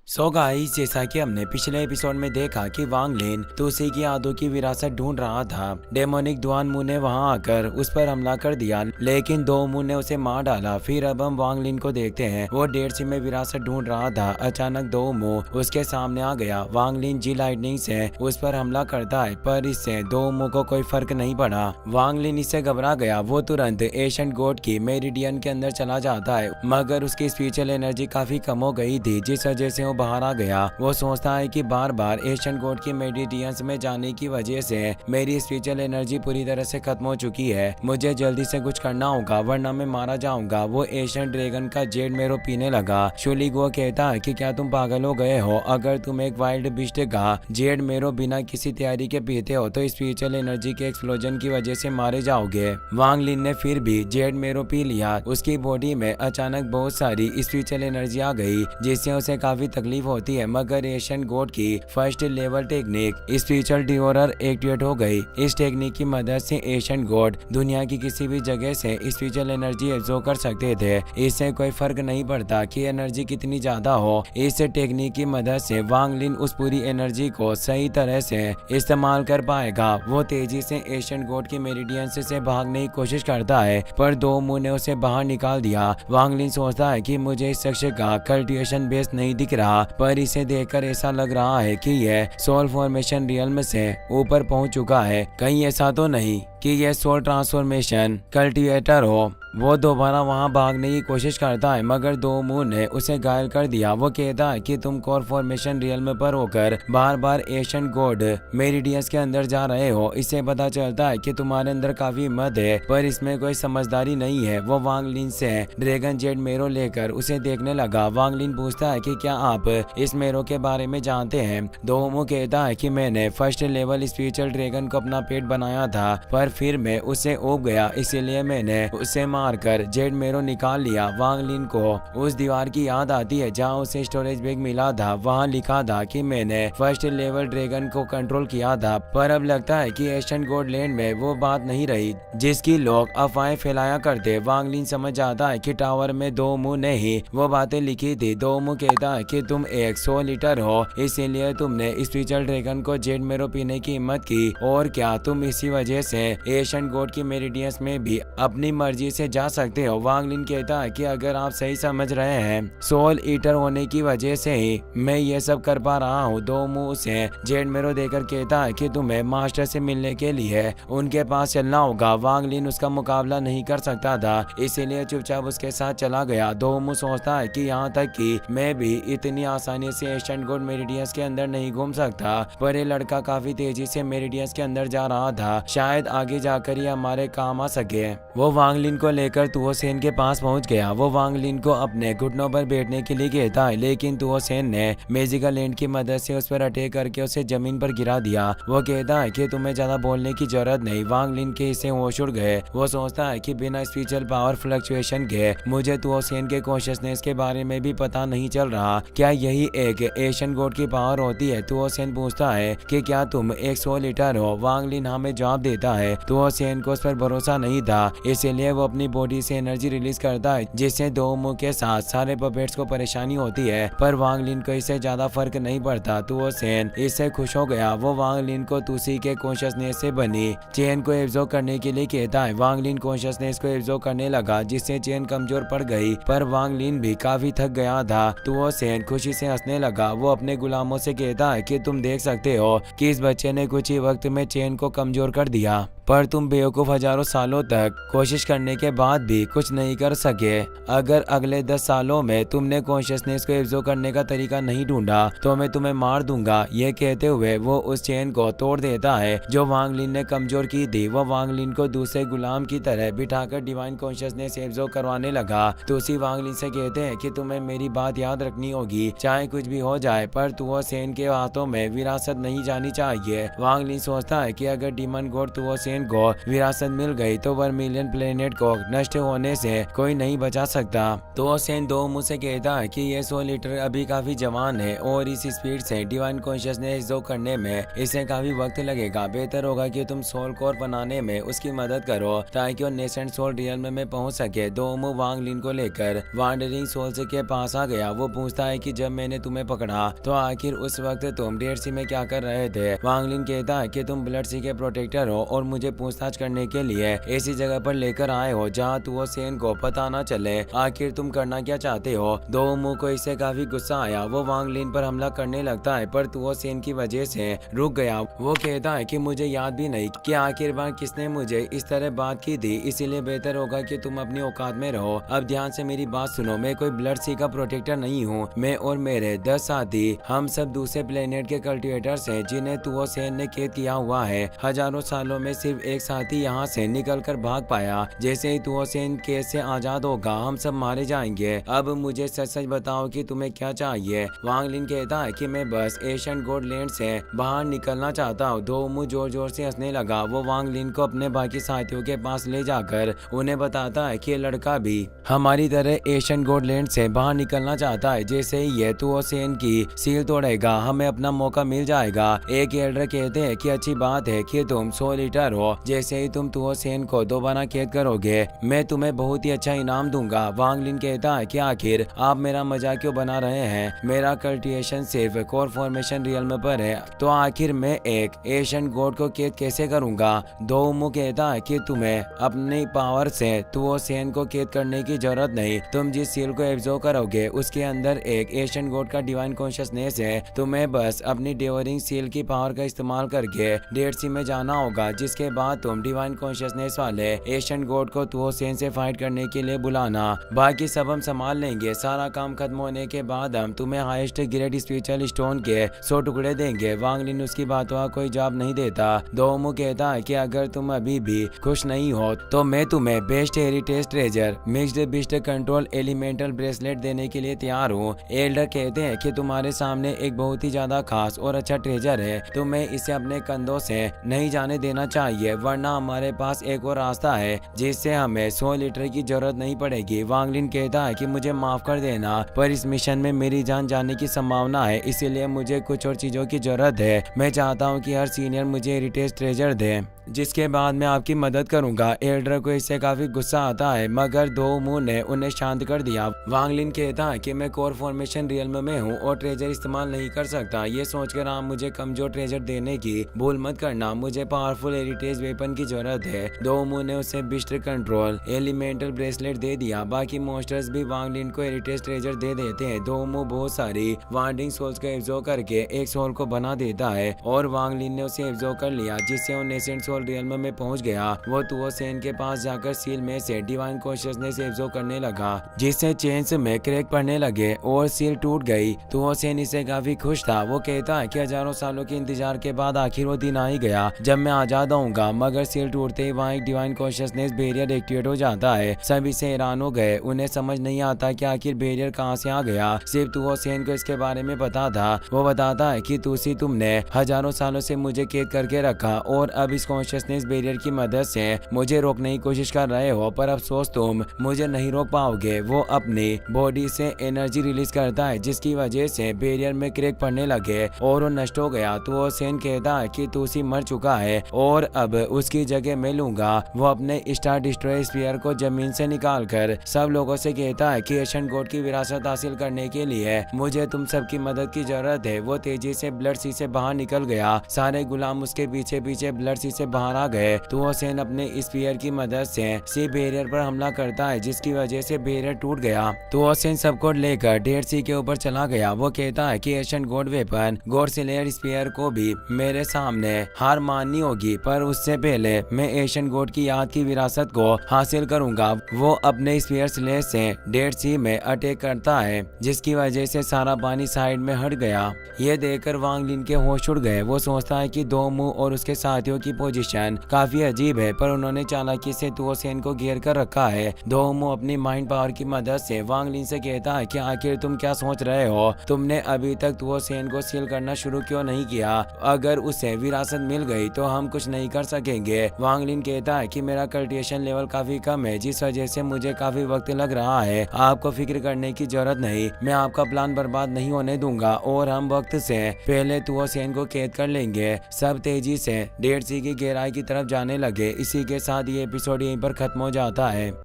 So guys, जैसा कि हमने पिछले एपिसोड में देखा कि वांग लिन तुलसी की यादों की विरासत ढूंढ रहा था। डेमोनिक दुआन मुंह ने वहां आकर उस पर हमला कर दिया, लेकिन दो मुंह ने उसे मार डाला। फिर अब हम वांग लिन को देखते हैं, वो डेढ़ सी में विरासत ढूंढ रहा था। अचानक दो मुंह उसके सामने आ गया। वांग लिन जी लाइटनिंग से उस पर हमला करता है, पर इससे दो मुंह को कोई फर्क नहीं पड़ा। वांग लिन इससे घबरा गया। वो तुरंत एशियन गोड की मेरिडियन के अंदर चला जाता है, मगर उसकी स्पिरिचुअल एनर्जी काफी कम हो गई थी, जिस वजह से वो बाहर आ गया। वो सोचता है कि बार बार एशियन गोड की मेडिटियंस में जाने की वजह से मेरी स्पिरिचुअल एनर्जी पूरी तरह से खत्म हो चुकी है। मुझे जल्दी से कुछ करना होगा, वरना मैं मारा जाऊंगा। वो एशियन ड्रैगन का जेड मेरो पीने लगा। शुलिगुओ कहता है कि क्या तुम पागल हो गए हो? अगर तुम एक वाइल्ड बिस्ट का जेड मेरो बिना किसी तैयारी के पीते हो तो स्पिरिचुअल एनर्जी के एक्सप्लोजन की वजह से मारे जाओगे। वांग लिन ने फिर भी जेड मेरो पी लिया। उसकी बॉडी में अचानक बहुत सारी स्पिरिचुअल एनर्जी आ गई, जिससे उसे काफी तकलीफ होती है। मगर एशियन गॉड की first level technique spiritual devourer activate हो गई। इस टेक्निक की मदद से एशियन गॉड दुनिया की किसी भी जगह से स्पिरिचुअल एनर्जी एब्जॉर्ब कर सकते थे। इससे कोई फर्क नहीं पड़ता कि एनर्जी कितनी ज्यादा हो। इस टेक्निक की मदद से वांग लिन उस पूरी एनर्जी को सही तरह से इस्तेमाल कर पाएगा। वो तेजी से एशियन गॉड की मेरिडियंस से भागने की कोशिश करता है, पर दो मुंह ने उसे बाहर निकाल दिया। वांग लिन सोचता है कि मुझे इस शख्स का कल्टिवेशन बेस नहीं दिख रहा, पर इसे देखकर ऐसा लग रहा है कि यह सोल फॉर्मेशन रियल्म से ऊपर पहुंच चुका है। कहीं ऐसा तो नहीं कि यह सोल ट्रांसफॉर्मेशन कल्टिवेटर हो। वो दोबारा वहां भागने की कोशिश करता है, मगर दो मुंह ने उसे घायल कर दिया। वो कहता है कि तुम कोर फॉर्मेशन रियल्म पर होकर बार बार एशियन गॉड मेरिडियंस के अंदर जा रहे हो। इससे पता चलता है कि तुम्हारे अंदर काफी हिम्मत है, पर इसमें कोई समझदारी नहीं है। वो वांग लिन से ड्रैगन जेड मेरो लेकर उसे देखने लगा। वांग लिन पूछता है कि क्या आप इस मेरो के बारे में जानते हैं? दो मुंह कहता है कि मैंने फर्स्ट लेवल स्पिरिचुअल ड्रैगन को अपना पेट बनाया था, पर फिर मैं उससे ऊब गया, इसीलिए मैंने उसे मारकर जेड मेरो निकाल लिया। वांग लिन को उस दीवार की याद आती है जहां उसे स्टोरेज बैग मिला था। वहां लिखा था कि मैंने फर्स्ट लेवल ड्रैगन को कंट्रोल किया था, पर अब लगता है कि एशियन गॉड लैंड में वो बात नहीं रही जिसकी लोग अफवाहें फैलाया करते। वांग लिन समझ जाता है कि टावर में दो मुंह ने ही वो बातें लिखी थी। दो मुंह कहता है कि तुम एक 100 लीटर हो, इसीलिए तुमने स्पिरिचुअल ड्रैगन को जेड मेरो पीने की हिम्मत की। और क्या तुम इसी वजह से एशियन गॉड की मेरिडियंस में भी अपनी मर्जी से जा सकते हो? वांग लिन कहता है कि अगर आप सही समझ रहे हैं, सोल ईटर होने की वजह से ही मैं ये सब कर पा रहा हूँ। दो मुंह से जेड मेरो देकर कहता है कि तुम्हें मास्टर से मिलने के लिए उनके पास चलना होगा। वांग लिन उसका मुकाबला नहीं कर सकता था, इसीलिए चुपचाप उसके साथ चला गया। दो मुंह सोचता है कि यहाँ तक कि मैं भी इतनी आसानी से एशियन गॉड मेरिडियंस के अंदर नहीं घूम सकता, पर ये लड़का काफी तेजी से मेरिडियंस के अंदर जा रहा था। शायद आगे जाकर ये हमारे काम आ सके। वो वांग लिन को लेकर तुओ सेन के पास पहुंच गया। वो वांग लिन को अपने घुटनों पर बैठने के लिए कहता है, लेकिन तुओ सेन ने मैजिकल लैंड की मदद से उस पर अटैक करके उसे जमीन पर गिरा दिया। वो कहता है कि तुम्हें ज्यादा बोलने की जरूरत नहीं। वांग लिन के इससे होश उड़ गए। वो सोचता है कि बिना स्पिरिचुअल पावर फ्लक्चुएशन के मुझे तुओ सेन के कॉन्शियसनेस के बारे में भी पता नहीं चल रहा। क्या यही एक एशियन गॉड की पावर होती है? तुओ सेन पूछता है कि क्या तुम 100 लीटर हो? वांग लिन हमें जवाब देता है। तुओ सेन को उस पर भरोसा नहीं था, इसीलिए वो अपनी बॉडी से एनर्जी रिलीज करता है, जिससे दो मुंह के साथ सारे पपेट्स को परेशानी होती है। पर वांग लिन को इससे ज्यादा फर्क नहीं पड़ता। तुओ सेन इससे खुश हो गया। वो वांग लिन को तुसी के कॉन्शियसनेस से बनी चेन को एब्जॉर्ब करने के लिए कहता है। वांग लिन कॉन्शियसनेस को एब्जॉर्ब करने लगा, जिससे चेन कमजोर पड़ गई, पर वांग लिन भी काफी थक गया था। तुओ सेन खुशी से हंसने लगा। वो अपने गुलामों से कहता है कि तुम देख सकते हो कि इस बच्चे ने कुछ ही वक्त में चेन को कमजोर कर दिया, पर तुम बेवकूफ हजारों सालों तक कोशिश करने के बाद भी कुछ नहीं कर सके। अगर अगले 10 सालों में तुमने कॉन्शियसनेस को एब्जॉर्ब करने का तरीका नहीं ढूंढा तो मैं तुम्हें मार दूंगा। ये कहते हुए वो उस चेन को तोड़ देता है जो वांग लिन ने कमजोर की थी। वो वांग लिन को दूसरे गुलाम की तरह बिठाकर डिवाइन कॉन्शियसनेस एब्जॉर्ब करवाने लगा। तुसी वांग लिन से कहते हैं कि तुम्हें मेरी बात याद रखनी होगी, चाहे कुछ भी हो जाए, पर तुओ सेन के हाथों में विरासत नहीं जानी चाहिए। वांग लिन सोचता है कि अगर डीमन गॉड तुओ सेन सेन को विरासत मिल गई तो वर्मिलियन प्लेनेट को नष्ट होने से कोई नहीं बचा सकता। तो सेन दो मुंह से कहता है कि ये 100 लीटर अभी काफी जवान है और इस स्पीड से डिवाइन कॉन्शियसनेस जो करने में इसे काफी वक्त लगेगा। बेहतर होगा कि तुम सोल कोर बनाने में उसकी मदद करो ताकि वो नेसेंट सोल रियल्म में पहुंच सके। दो मुंह वांग लिन को लेकर वांडरिंग सोल्स के पास आ गया। वो पूछता है कि जब मैंने तुम्हें पकड़ा तो आखिर उस वक्त तुम डेड सी में क्या कर रहे थे। वांग लिन कहता है कि तुम ब्लड सी के प्रोटेक्टर हो और मुझे पूछताछ करने के लिए ऐसी जगह पर लेकर आए हो जहाँ तुओ सेन को पता न चले आखिर तुम करना क्या चाहते हो। दो मुंह को इससे काफी गुस्सा आया। वो वांग लिन पर हमला करने लगता है पर तुओ सेन की वजह से रुक गया। वो कहता है कि मुझे याद भी नहीं कि आखिर बार किसने मुझे इस तरह बात की थी, इसीलिए बेहतर होगा कि तुम अपनी औकात में रहो। अब ध्यान से मेरी बात सुनो, मैं कोई ब्लड सी का प्रोटेक्टर नहीं हूँ। मैं और मेरे 10 साथी हम सब दूसरे प्लेनेट के कल्टिवेटर्स हैं जिन्हें तुओ सेन ने कैद किया हुआ है। हजारों सालों में सिर्फ एक साथी यहाँ से निकल कर भाग पाया। जैसे ही तुओ सेन कैद से आजाद होगा हम सब मारे जाएंगे। अब मुझे सच सच बताओ कि तुम्हें क्या चाहिए। वांग लिन कहता है कि मैं बस एशियन गोड लैंड से बाहर निकलना चाहता हूँ। दो मुंह जोर जोर से हंसने लगा। वो वांग लिन को अपने बाकी साथियों के पास ले जाकर उन्हें बताता है कि लड़का भी हमारी तरह एशियन गोड लैंड से बाहर निकलना चाहता है। जैसे ही ये तुओ सेन की सील तोड़ेगा हमें अपना मौका मिल जाएगा। एक एल्डर कहते हैं कि अच्छी बात है कि तुम 100 लीटर हो। जैसे ही तुम तुओ सेन को दोबारा कैद करोगे मैं तुम्हें बहुत ही अच्छा इनाम दूंगा। वांग लिन कहता है कि आखिर आप मेरा मजाक क्यों बना रहे हैं। मेरा कल्टिवेशन सिर्फ कोर फॉर्मेशन रियल्म पर है तो आखिर मैं एक एशियन गॉड को कैद कैसे करूंगा। दो मुंह कहता है कि तुम्हें अपनी पावर से तुओ सेन को कैद करने की जरूरत नहीं। तुम जिस सील को एब्जॉर्ब करोगे उसके अंदर एक एशियन गॉड का डिवाइन कॉन्शियसनेस है। तुम्हें बस अपनी डेवरिंग सील की पावर का इस्तेमाल करके डेड सी में जाना होगा, जिसके बाद तुम डिवाइन कॉन्शियसनेस वाले एशियन गॉड को तुओ सेन से फाइट करने के लिए बुलाना। बाकी सब हम संभाल लेंगे। सारा काम खत्म होने के बाद हम तुम्हें हाईएस्ट ग्रेड स्पिरिचुअल स्टोन के 100 टुकड़े देंगे। वांग लिन उसकी बातों का कोई जवाब नहीं देता। दो मुंह कहता है कि अगर तुम अभी भी खुश नहीं हो तो मैं तुम्हें best heritage treasure mixed beast control elemental bracelet देने के लिए तैयार हूँ। एल्डर कहते हैं कि तुम्हारे सामने एक बहुत ही ज्यादा खास और अच्छा ट्रेजर है। तुम्हें इसे अपने कंधों से नहीं जाने देना चाहिए वरना हमारे पास एक और रास्ता है जिससे हमें 100 लीटर की जरूरत नहीं पड़ेगी। वांग लिन कहता है कि मुझे माफ कर देना पर इस मिशन में मेरी जान जाने की संभावना है, इसीलिए मुझे कुछ और चीजों की जरूरत है। मैं चाहता हूँ कि हर सीनियर मुझे हेरिटेज ट्रेजर दे जिसके बाद मैं आपकी मदद करूंगा। एल्डर को इससे काफी गुस्सा आता है मगर दो मुंह ने उन्हें शांत कर दिया। वांग लिन कहता है कि मैं कोर फॉर्मेशन रियल्म में हूँ और ट्रेजर इस्तेमाल नहीं कर सकता। ये सोचकर आप मुझे कमजोर ट्रेजर देने की भूल मत करना। मुझे पावरफुल हेरिटेज वेपन की जरूरत है। दो मुंह ने उसे बिस्ट कंट्रोल एलिमेंटल ब्रेसलेट दे दिया। बाकी मॉन्स्टर्स भी वांग लिन को हेरिटेज ट्रेजर दे देते हैं। दो मुंह बहुत सारी वांडिंग सोल्स को एब्जॉर्ब करके एक सोल को बना देता है और वांग लिन ने उसे एब्जॉर्ब कर लिया जिससे वो नेसेंट सोल रियल्म में पहुंच गया। वो तुओ सेन के पास जाकर सील में से डिवाइन कॉन्शियसनेस एब्जॉर्ब करने लगा जिससे चेन्स में क्रैक पड़ने लगे और सील टूट गई। तुओ सेन इससे काफी खुश था। वो कहता है कि हजारों सालों के इंतजार के बाद आखिर वो दिन आ ही गया जब मैं आजाद होऊंगा। मगर सील टूटते ही वहाँ एक डिवाइन कॉन्शियसनेस बैरियर एक्टिवेट हो जाता है। सभी से हैरान हो गए। उन्हें समझ नहीं आता कि आखिर बैरियर कहाँ से आ गया। सिर्फ तुओ सेन को इसके बारे में पता था। वो बताता है कि तुमने हजारों सालों से मुझे कैद करके रखा और अब इस कॉन्शियसनेस बैरियर की मदद से मुझे रोकने की कोशिश कर रहे हो पर अफसोस तुम मुझे नहीं रोक पाओगे। वो अपनी बॉडी से एनर्जी रिलीज करता है जिसकी वजह से बैरियर में क्रैक पड़ने लगे और वो नष्ट हो गया। तो वो सेन कहता है कि तुसी मर चुका है और अब उसकी जगह मैं लूंगा। वो अपने स्टार डिस्ट्रॉयर स्फीयर को जमीन से निकाल कर सब लोगों से कहता है कि एशियन गॉड की विरासत हासिल करने के लिए मुझे तुम सबकी मदद की जरूरत है। वो तेजी से ब्लड सी से बाहर निकल गया। सारे गुलाम उसके पीछे पीछे ब्लड सी से बाहर आ गए। तो वो सेन अपने स्फीयर की मदद से सी बैरियर पर हमला करता है जिसकी वजह से बैरियर टूट गया। तो वो सेन सबको लेकर डेड सी के ऊपर चला गया। वो कहता है कि Asian God weapon God slayer sphere को भी मेरे सामने हार माननी होगी पर उससे पहले मैं एशियन गॉड की याद की विरासत को हासिल करूंगा। वो अपने स्फीयर स्लेयर से डेड सी में अटैक करता है जिसकी वजह से सारा पानी साइड में हट गया। ये देखकर वांग लिन के होश उड़ गए। वो सोचता है कि दो मुंह और उसके साथियों की पोजीशन सिचुएशन काफी अजीब है, पर उन्होंने चालाकी से तुओ सेन को घेर कर रखा है। दोमू अपनी माइंड पावर की मदद से वांग लिन से कहता है कि आखिर तुम क्या सोच रहे हो, तुमने अभी तक तुओ सेन को सील करना शुरू क्यों नहीं किया? अगर उसे विरासत मिल गई तो हम कुछ नहीं कर सकेंगे। वांग लिन कहता है कि मेरा कल्टिवेशन लेवल काफी कम है, जिस वजह से मुझे काफी वक्त लग रहा है। आपको फिक्र करने की जरूरत नहीं, मैं आपका प्लान बर्बाद नहीं होने दूंगा और हम वक्त से पहले तुओ सेन को कैद कर लेंगे। सब तेजी से डेड सी की गहराई की तरफ जाने लगे। इसी के साथ ये एपिसोड यहीं पर खत्म हो जाता है।